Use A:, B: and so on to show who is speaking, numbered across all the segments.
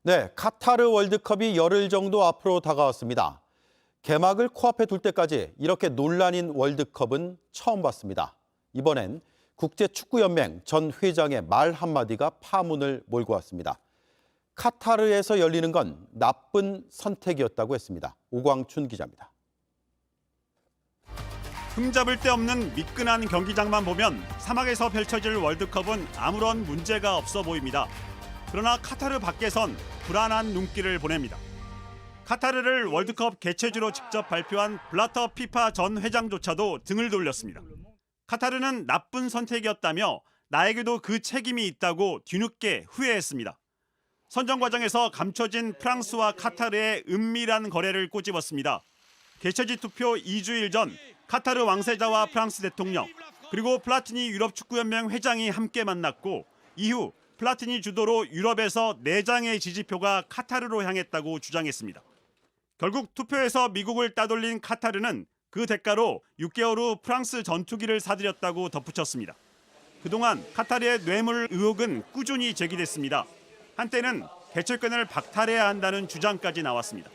A: 네, 카타르 월드컵이 열흘 정도 앞으로 다가왔습니다. 개막을 코앞에 둘 때까지 이렇게 논란인 월드컵은 처음 봤습니다. 이번엔 국제축구연맹 전 회장의 말 한마디가 파문을 몰고 왔습니다. 카타르에서 열리는 건 나쁜 선택이었다고 했습니다. 오광춘 기자입니다.
B: 흠잡을 데 없는 미끈한 경기장만 보면 사막에서 펼쳐질 월드컵은 아무런 문제가 없어 보입니다. 그러나 카타르 밖에선 불안한 눈길을 보냅니다. 카타르를 월드컵 개최지로 직접 발표한 블라터 피파 전 회장조차도 등을 돌렸습니다. 카타르는 나쁜 선택이었다며 나에게도 그 책임이 있다고 뒤늦게 후회했습니다. 선정 과정에서 감춰진 프랑스와 카타르의 은밀한 거래를 꼬집었습니다. 개최지 투표 2주일 전 카타르 왕세자와 프랑스 대통령 그리고 플라티니 유럽축구연맹 회장이 함께 만났고 이후 플라티니 주도로 유럽에서 4장의 지지표가 카타르로 향했다고 주장했습니다. 결국 투표에서 미국을 따돌린 카타르는 그 대가로 6개월 후 프랑스 전투기를 사들였다고 덧붙였습니다. 그동안 카타르의 뇌물 의혹은 꾸준히 제기됐습니다. 한때는 개최권을 박탈해야 한다는 주장까지 나왔습니다.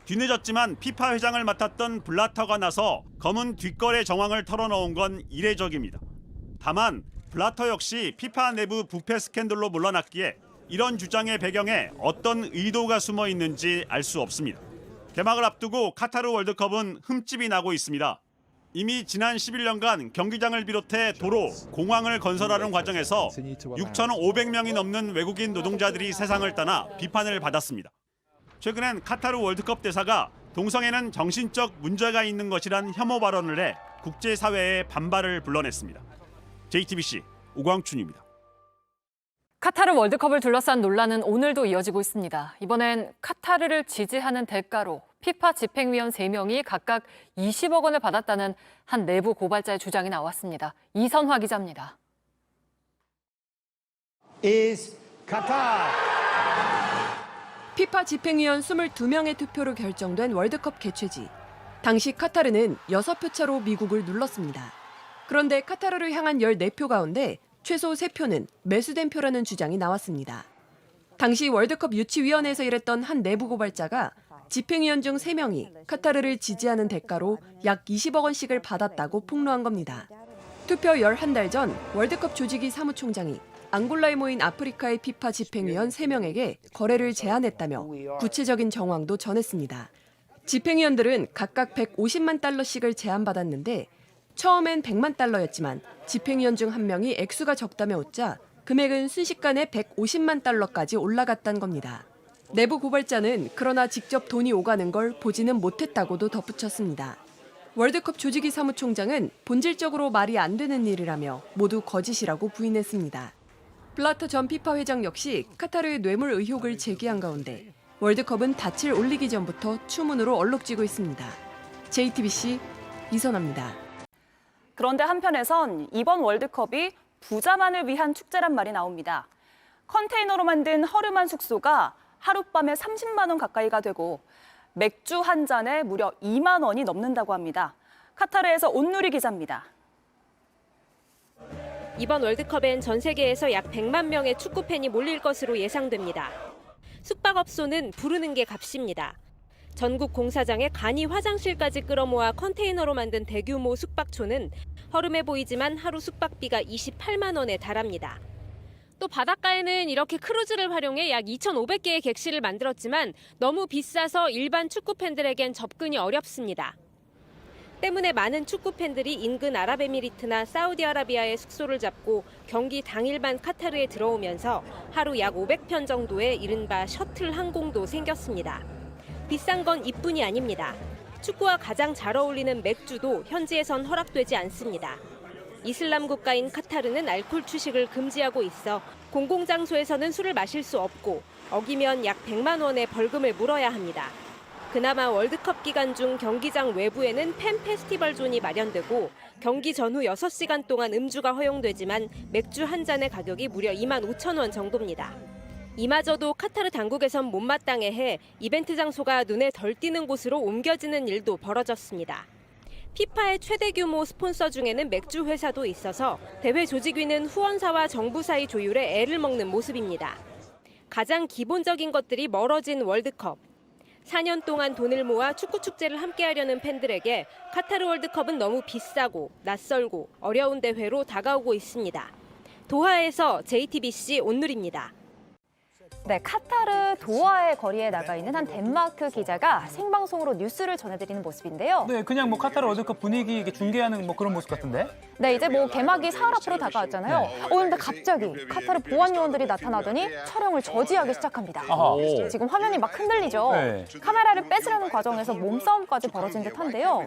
B: 뒤늦었지만 피파 회장을 맡았던 블라터가 나서 검은 뒷거래 정황을 털어놓은 건 이례적입니다. 다만 블라터 역시 피파 내부 부패 스캔들로 물러났기에 이런 주장의 배경에 어떤 의도가 숨어 있는지 알 수 없습니다. 개막을 앞두고 카타르 월드컵은 흠집이 나고 있습니다. 이미 지난 11년간 경기장을 비롯해 도로, 공항을 건설하는 과정에서 6,500명이 넘는 외국인 노동자들이 세상을 떠나 비판을 받았습니다. 최근엔 카타르 월드컵 대사가 동성애는 정신적 문제가 있는 것이란 혐오 발언을 해 국제사회의 반발을 불러냈습니다. JTBC 오광춘입니다.
C: 카타르 월드컵을 둘러싼 논란은 오늘도 이어지고 있습니다. 이번엔 카타르를 지지하는 대가로 피파 집행위원 3명이 각각 20억 원을 받았다는 한 내부 고발자의 주장이 나왔습니다. 이선화 기자입니다.
D: 피파 집행위원 22명의 투표로 결정된 월드컵 개최지. 당시 카타르는 6표 차로 미국을 눌렀습니다. 그런데 카타르를 향한 14표 가운데 최소 3표는 매수된 표라는 주장이 나왔습니다. 당시 월드컵 유치위원회에서 일했던 한 내부 고발자가 집행위원 중 3명이 카타르를 지지하는 대가로 약 20억 원씩을 받았다고 폭로한 겁니다. 투표 11달 전 월드컵 조직위 사무총장이 앙골라에 모인 아프리카의 피파 집행위원 3명에게 거래를 제안했다며 구체적인 정황도 전했습니다. 집행위원들은 각각 150만 달러씩을 제안받았는데 처음엔 100만 달러였지만 집행위원 중 한 명이 액수가 적다며 웃자 금액은 순식간에 150만 달러까지 올라갔다는 겁니다. 내부 고발자는 그러나 직접 돈이 오가는 걸 보지는 못했다고도 덧붙였습니다. 월드컵 조직위 사무총장은 본질적으로 말이 안 되는 일이라며 모두 거짓이라고 부인했습니다. 블라터 전 피파 회장 역시 카타르의 뇌물 의혹을 제기한 가운데 월드컵은 닻을 올리기 전부터 추문으로 얼룩지고 있습니다. JTBC 이선아입니다.
E: 그런데 한편에선 이번 월드컵이 부자만을 위한 축제란 말이 나옵니다. 컨테이너로 만든 허름한 숙소가 하룻밤에 30만 원 가까이가 되고 맥주 한 잔에 무려 2만 원이 넘는다고 합니다. 카타르에서 온누리 기자입니다.
F: 이번 월드컵엔 전 세계에서 약 100만 명의 축구팬이 몰릴 것으로 예상됩니다. 숙박업소는 부르는 게 값입니다. 전국 공사장에 간이 화장실까지 끌어모아 컨테이너로 만든 대규모 숙박초는 허름해 보이지만 하루 숙박비가 28만 원에 달합니다. 또 바닷가에는 이렇게 크루즈를 활용해 약 2,500개의 객실을 만들었지만 너무 비싸서 일반 축구팬들에겐 접근이 어렵습니다. 때문에 많은 축구팬들이 인근 아랍에미리트나 사우디아라비아의 숙소를 잡고 경기 당일만 카타르에 들어오면서 하루 약 500편 정도의 이른바 셔틀 항공도 생겼습니다. 비싼 건 이뿐이 아닙니다. 축구와 가장 잘 어울리는 맥주도 현지에선 허락되지 않습니다. 이슬람 국가인 카타르는 알코올 취식을 금지하고 있어 공공장소에서는 술을 마실 수 없고 어기면 약 100만 원의 벌금을 물어야 합니다. 그나마 월드컵 기간 중 경기장 외부에는 팬 페스티벌 존이 마련되고 경기 전후 6시간 동안 음주가 허용되지만 맥주 한 잔의 가격이 무려 2만 5천 원 정도입니다. 이마저도 카타르 당국에선 못마땅해 해 이벤트 장소가 눈에 덜 띄는 곳으로 옮겨지는 일도 벌어졌습니다. 피파의 최대 규모 스폰서 중에는 맥주 회사도 있어서 대회 조직위는 후원사와 정부 사이 조율에 애를 먹는 모습입니다. 가장 기본적인 것들이 멀어진 월드컵. 4년 동안 돈을 모아 축구 축제를 함께하려는 팬들에게 카타르 월드컵은 너무 비싸고 낯설고 어려운 대회로 다가오고 있습니다. 도하에서 JTBC 온누리입니다.
G: 네, 카타르 도하의 거리에 나가 있는 한 덴마크 기자가 생방송으로 뉴스를 전해드리는 모습인데요.
H: 네, 그냥 뭐 카타르 월드컵 분위기 이렇게 중계하는 뭐 그런 모습 같은데.
G: 네, 이제 뭐 개막이 사흘 앞으로 다가왔잖아요. 그런데 갑자기 카타르 보안 요원들이 나타나더니 촬영을 저지하기 시작합니다.
H: 아하.
G: 지금 화면이 막 흔들리죠.
H: 네.
G: 카메라를 뺏으려는 과정에서 몸싸움까지 벌어진 듯한데요.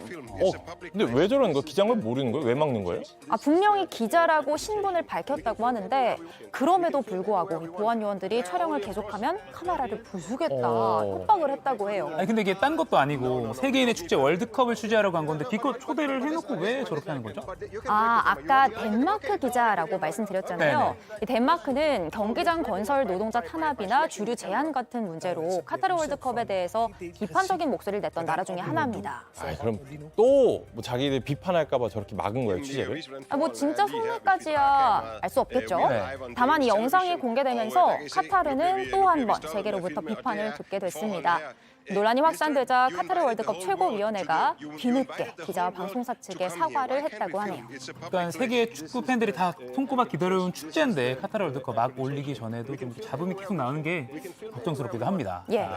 I: 근데 왜 저러는 거야? 기장을 모르는 거예요? 왜 막는 거예요?
G: 분명히 기자라고 신분을 밝혔다고 하는데 그럼에도 불구하고 이 보안 요원들이 촬영을 계속하면 카메라를 부수겠다 협박을 했다고 해요.
H: 아니 근데 이게 딴 것도 아니고 세계인의 축제 월드컵을 취재하러 간 건데 기껏 초대를 해놓고 왜 저렇게 하는 거죠?
G: 아까 덴마크 기자라고 말씀드렸잖아요. 이 덴마크는 경기장 건설 노동자 탄압이나 주류 제한 같은 문제로 카타르 월드컵에 대해서 비판적인 목소리를 냈던 나라 중에 하나입니다.
I: 그럼 또 뭐 자기들 비판할까 봐 저렇게 막은 거예요, 취재를?
G: 뭐 진짜 속내까지야 알 수 없겠죠.
H: 네.
G: 다만 이 영상이 공개되면서 카타르는 또 한 번 세계로부터 비판을 듣게 됐습니다. 논란이 확산되자 카타르 월드컵 최고위원회가 뒤늦게 기자와 방송사 측에 사과를 했다고 하네요.
H: 그러니까 세계 축구 팬들이 다 손꼽아 기다려온 축제인데 카타르 월드컵 막 올리기 전에도 좀 잡음이 계속 나오는 게 걱정스럽기도 합니다.
G: 예.